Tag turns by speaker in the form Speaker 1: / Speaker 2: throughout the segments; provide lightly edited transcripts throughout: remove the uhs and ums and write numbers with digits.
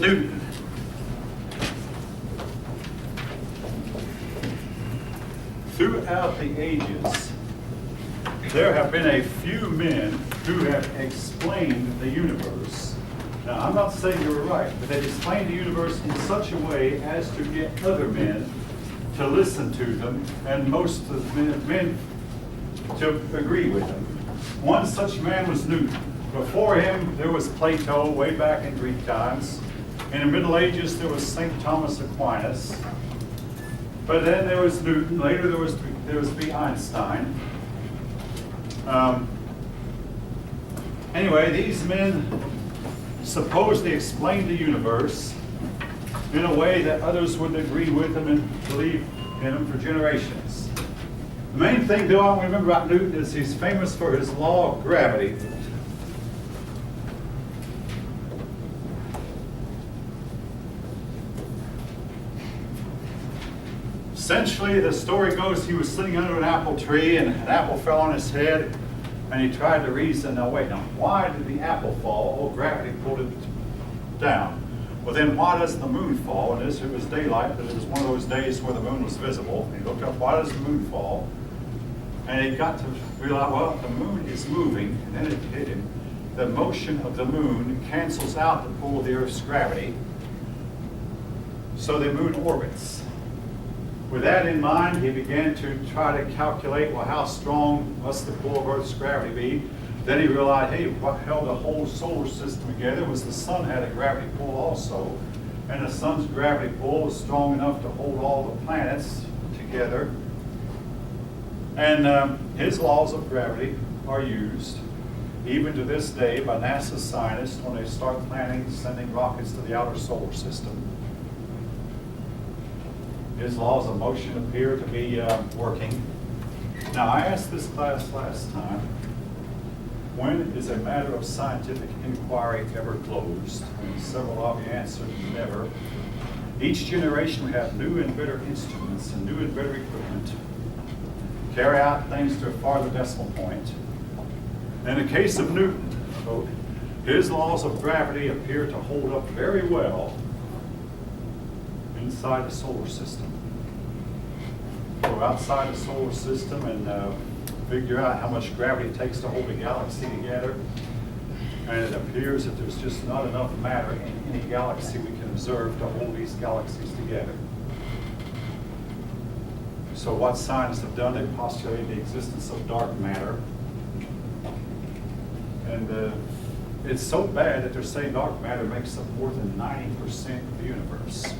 Speaker 1: Newton. Throughout the ages, there have been a few men who have explained the universe. Now, I'm not saying they were right, but they've explained the universe in such a way as to get other men to listen to them, and most of the men to agree with them. One such man was Newton. Before him, there was Plato, way back in Greek times. In the Middle Ages, there was St. Thomas Aquinas. But then there was Newton. Later, there was B. Einstein. Anyway, these men supposedly explained the universe in a way that others would agree with them and believe in them for generations. The main thing, though, I want to remember about Newton is he's famous for his law of gravity. Essentially, the story goes he was sitting under an apple tree and an apple fell on his head, and he tried to reason, now wait, now why did the apple fall? Oh, gravity pulled it down. Well, then why does the moon fall? And it was daylight, but it was one of those days where the moon was visible. And he looked up, why does the moon fall? And he got to realize, well, the moon is moving, and then it hit him. The motion of the moon cancels out the pull of the Earth's gravity, so the moon orbits. With that in mind, he began to try to calculate, well, how strong must the pull of Earth's gravity be? Then he realized, hey, what held the whole solar system together was the sun had a gravity pull also. And the sun's gravity pull was strong enough to hold all the planets together. And his laws of gravity are used, even to this day, by NASA scientists when they start planning sending rockets to the outer solar system. His laws of motion appear to be working. Now, I asked this class last time, when is a matter of scientific inquiry ever closed? And several of you answered never. Each generation we have new and better instruments and new and better equipment. Carry out things to a farther decimal point. In the case of Newton, quote, his laws of gravity appear to hold up very well inside the solar system. Go outside the solar system and figure out how much gravity it takes to hold a galaxy together. And it appears that there's just not enough matter in any galaxy we can observe to hold these galaxies together. So what scientists have done, they've postulated the existence of dark matter. And it's so bad that they're saying dark matter makes up more than 90% of the universe.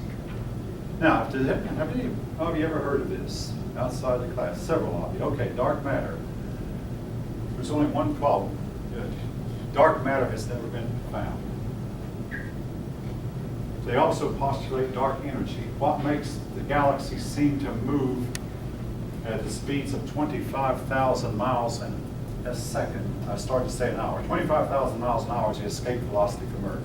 Speaker 1: Now, have any of you ever heard of this outside the class? Several of you. Okay, dark matter. There's only one problem. Dark matter has never been found. They also postulate dark energy. What makes the galaxy seem to move at the speeds of 25,000 miles a second? I started to say an hour. 25,000 miles an hour is the escape velocity from Earth.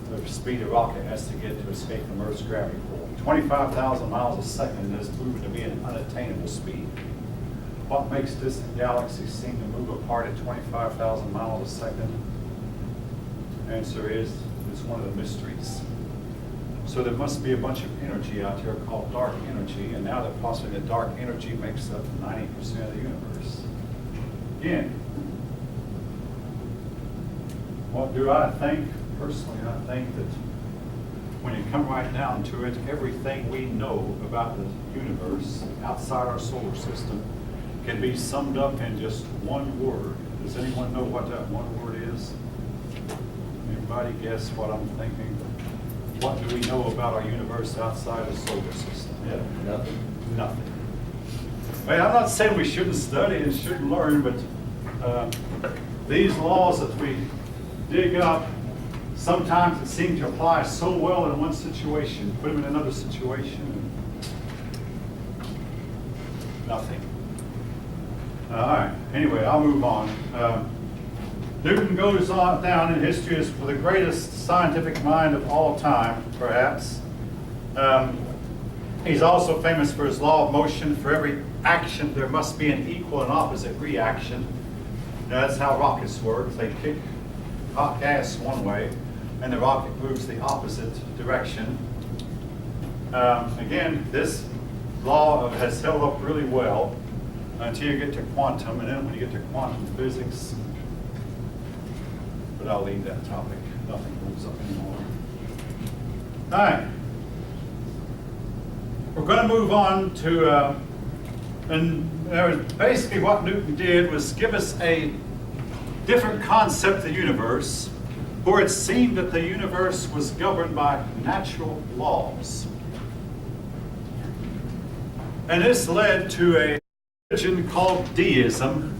Speaker 1: The speed a rocket has to get to escape from Earth's gravity pull. 25,000 miles a second is proven to be an unattainable speed. What makes this galaxy seem to move apart at 25,000 miles a second? The answer is, it's one of the mysteries. So there must be a bunch of energy out there called dark energy, and now they're postulating that dark energy makes up 90% of the universe. Again, what do I think? Personally, I think that when you come right down to it, everything we know about the universe outside our solar system can be summed up in just one word. Does anyone know what that one word is? Anybody guess what I'm thinking? What do we know about our universe outside the solar system?
Speaker 2: Yeah, nothing.
Speaker 1: Nothing. Well, I'm not saying we shouldn't study and shouldn't learn, but these laws that we dig up, sometimes it seems to apply so well in one situation, put them in another situation, nothing. All right, anyway, I'll move on. Newton goes on down in history as the greatest scientific mind of all time, perhaps. He's also famous for his law of motion. For every action, there must be an equal and opposite reaction. Now, that's how rockets work. They kick hot gas one way, and the rocket moves the opposite direction. Again, this law has held up really well until you get to quantum, and then when you get to quantum physics, but I'll leave that topic. Nothing moves up anymore. All right. We're going to move on to, and basically what Newton did was give us a different concept of the universe, where it seemed that the universe was governed by natural laws. And this led to a religion called deism.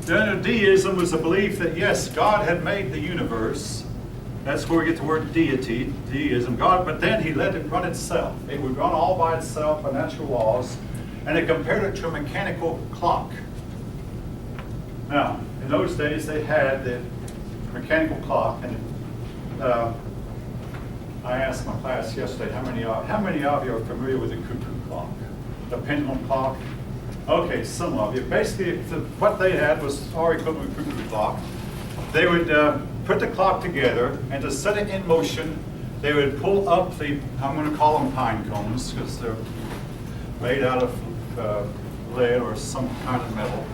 Speaker 1: Then deism was a belief that, yes, God had made the universe. That's where we get the word deity, deism, God, but then he let it run itself. It would run all by itself by natural laws, and it compared it to a mechanical clock. Now, in those days, they had the mechanical clock, and I asked my class yesterday, how many of you are familiar with the cuckoo clock, the pendulum clock? Okay, some of you. Basically, what they had was our equivalent cuckoo clock. They would put the clock together, and to set it in motion, they would pull up the, I'm going to call them pine cones, because they're made out of lead or some kind of metal.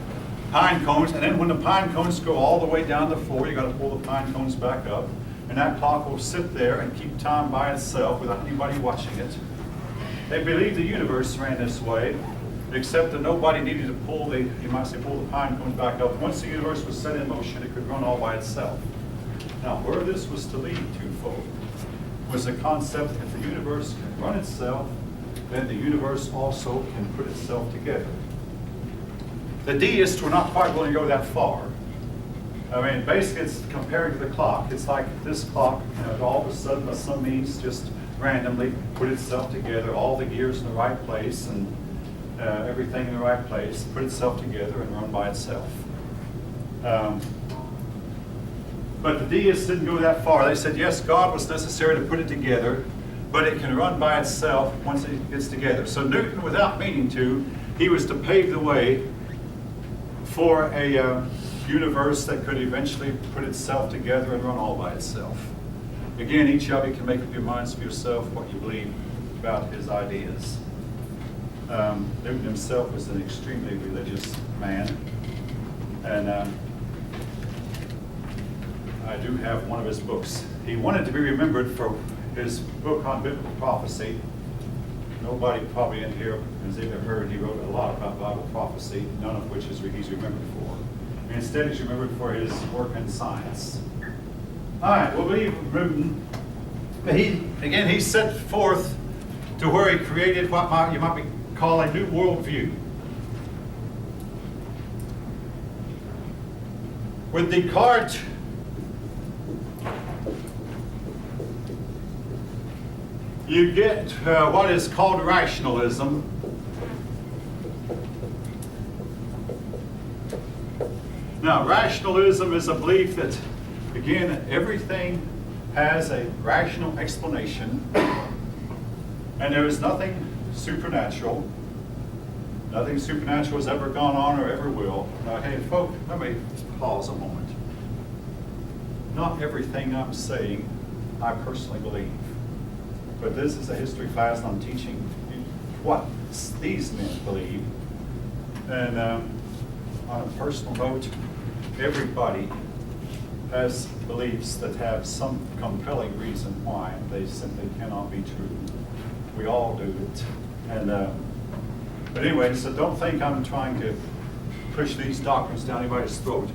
Speaker 1: Pine cones, and then when the pine cones go all the way down the floor, you got to pull the pine cones back up, and that clock will sit there and keep time by itself without anybody watching it. They believed the universe ran this way, except that nobody needed to pull the, you might say, pull the pine cones back up. Once the universe was set in motion, it could run all by itself. Now, where this was to lead to, folk, was the concept that if the universe can run itself, then the universe also can put itself together. The deists were not quite willing to go that far. I mean, basically, it's compared to the clock. It's like this clock, all of a sudden, by some means, just randomly put itself together, all the gears in the right place, and everything in the right place, put itself together and run by itself. But the deists didn't go that far. They said, yes, God was necessary to put it together, but it can run by itself once it gets together. So Newton, without meaning to, he was to pave the way for a universe that could eventually put itself together and run all by itself. Again, each of you can make up your minds for yourself what you believe about his ideas. Newton himself was an extremely religious man, and I do have one of his books. He wanted to be remembered for his book on biblical prophecy. Nobody probably in here has ever heard he wrote a lot about Bible prophecy, none of which he's remembered for. Instead, he's remembered for his work in science. All right, we'll leave Newton. He set forth to where he created what you might call a new worldview. With Descartes, you get what is called rationalism. Now, rationalism is a belief that, again, everything has a rational explanation, and there is nothing supernatural. Nothing supernatural has ever gone on or ever will. Now, hey, folks, let me pause a moment. Not everything I'm saying I personally believe. But this is a history class, and I'm teaching what these men believe. And on a personal note, everybody has beliefs that have some compelling reason why they simply cannot be true. We all do it. And but anyway, so don't think I'm trying to push these doctrines down anybody's throat.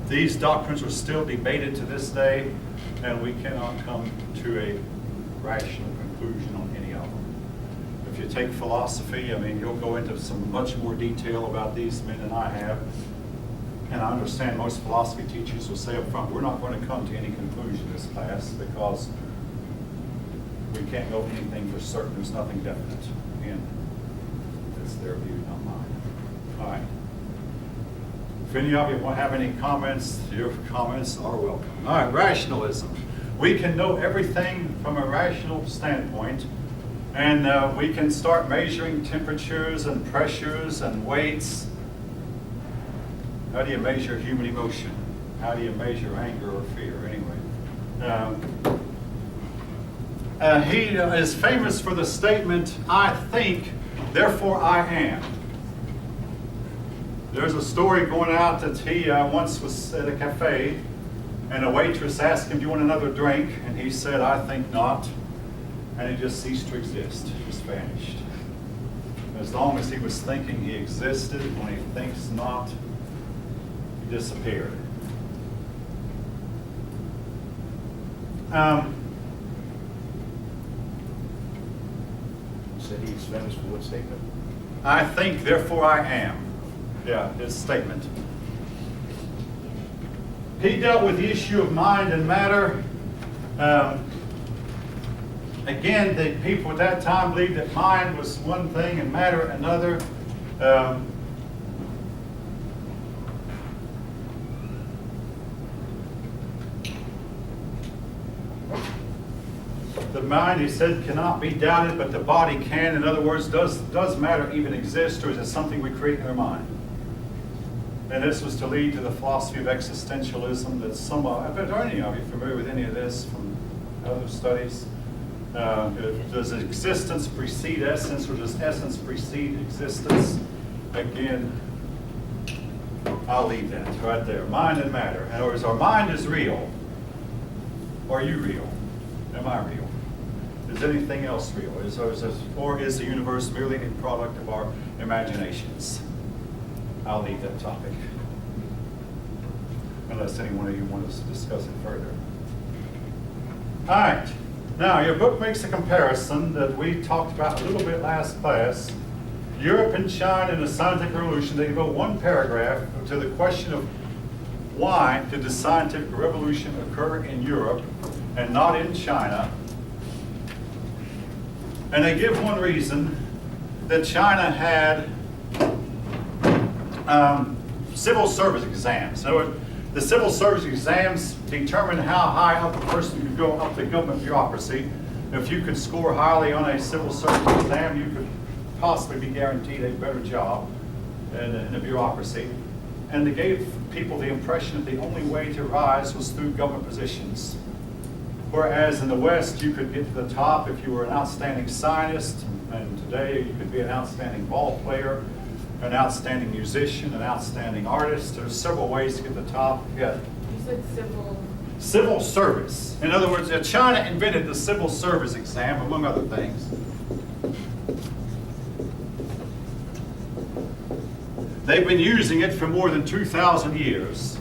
Speaker 1: These doctrines are still debated to this day, and we cannot come to a rational conclusion on any of them. If you take philosophy, I mean, you'll go into some much more detail about these men than I have. And I understand most philosophy teachers will say up front, we're not going to come to any conclusion in this class because we can't know anything for certain. There's nothing definite. And that's their view, not mine. All right. If any of you want to have any comments, your comments are welcome. All right, rationalism. We can know everything from a rational standpoint, and we can start measuring temperatures and pressures and weights. How do you measure human emotion? How do you measure anger or fear, anyway? He is famous for the statement, "I think, therefore I am." There's a story going out that he once was at a cafe, and a waitress asked him, "Do you want another drink?" And he said, "I think not." And he just ceased to exist, just vanished. As long as he was thinking, he existed. When he thinks not, he disappeared.
Speaker 2: Said he was famous for what statement?
Speaker 1: I think, therefore I am. Yeah, his statement. He dealt with the issue of mind and matter. Again, the people at that time believed that mind was one thing and matter another. The mind, he said, cannot be doubted, but the body can. In other words, does matter even exist, or is it something we create in our mind? And this was to lead to the philosophy of existentialism that some of, I bet are any of you familiar with any of this from other studies? Does existence precede essence, or does essence precede existence? Again, I'll leave that right there. Mind and matter. In other words, our mind is real. Are you real? Am I real? Is anything else real? Or is the universe merely a product of our imaginations? I'll leave that topic, unless any one of you want us to discuss it further. All right. Now, your book makes a comparison that we talked about a little bit last class. Europe and China in the scientific revolution. They devote one paragraph to the question of why did the scientific revolution occur in Europe and not in China. And they give one reason, that China had civil service exams. So the civil service exams determine how high up a person could go up the government bureaucracy. If you could score highly on a civil service exam, you could possibly be guaranteed a better job in the bureaucracy. And they gave people the impression that the only way to rise was through government positions. Whereas in the West, you could get to the top if you were an outstanding scientist, and today you could be an outstanding ball player, an outstanding musician, an outstanding artist. There's several ways to get to the top. Yeah.
Speaker 3: You said civil.
Speaker 1: Civil service. In other words, China invented the civil service exam, among other things. They've been using it for more than 2,000 years.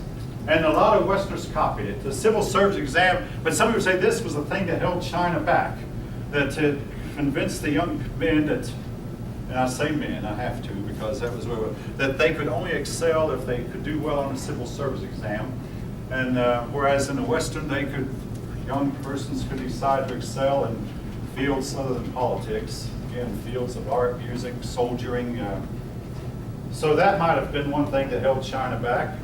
Speaker 1: And a lot of Westerners copied it. The civil service exam, but some people say this was the thing that held China back, that to convince the young men that, and I say men, I have to, because that was where, that they could only excel if they could do well on a civil service exam. And whereas in the Western, young persons could decide to excel in fields other than politics, again, fields of art, music, soldiering. So that might have been one thing that held China back.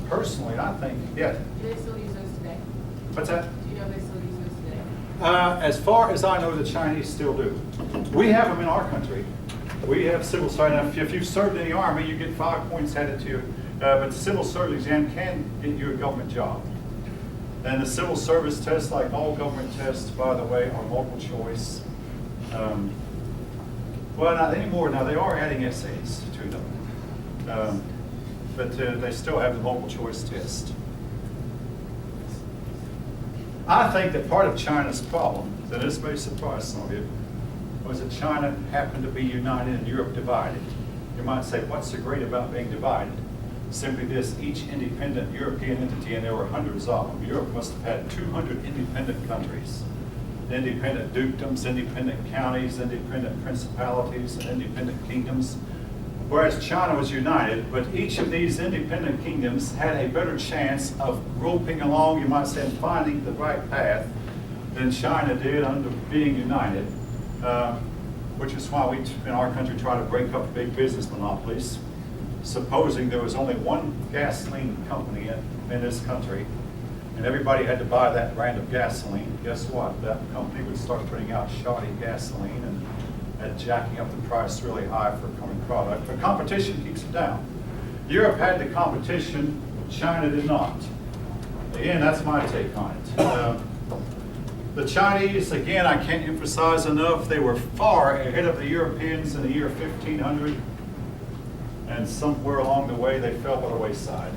Speaker 1: Personally, I think, yeah.
Speaker 3: Do they still use those today?
Speaker 1: What's that?
Speaker 3: Do you know if they still use those today?
Speaker 1: As far as I know, the Chinese still do. We have them in our country. We have civil service. If you've served in the Army, you get 5 points added to you. But the civil service exam can get you a government job. And the civil service tests, like all government tests, by the way, are multiple choice. Well, not anymore. Now, they are adding essays to them. But they still have the multiple choice test. I think that part of China's problem, and this may surprise some of you, was that China happened to be united and Europe divided. You might say, what's so great about being divided? Simply this, each independent European entity, and there were hundreds of them. Europe must have had 200 independent countries. Independent dukedoms, independent counties, independent principalities, and independent kingdoms. Whereas China was united, but each of these independent kingdoms had a better chance of groping along, you might say, and finding the right path than China did under being united, which is why we, in our country, try to break up big business monopolies. Supposing there was only one gasoline company in this country, and everybody had to buy that brand of gasoline, guess what? That company would start putting out shoddy gasoline and jacking up the price really high for a common product. But competition keeps it down. Europe had the competition, China did not. Again, that's my take on it. The Chinese, again, I can't emphasize enough, they were far ahead of the Europeans in the year 1500. And somewhere along the way, they fell by the wayside.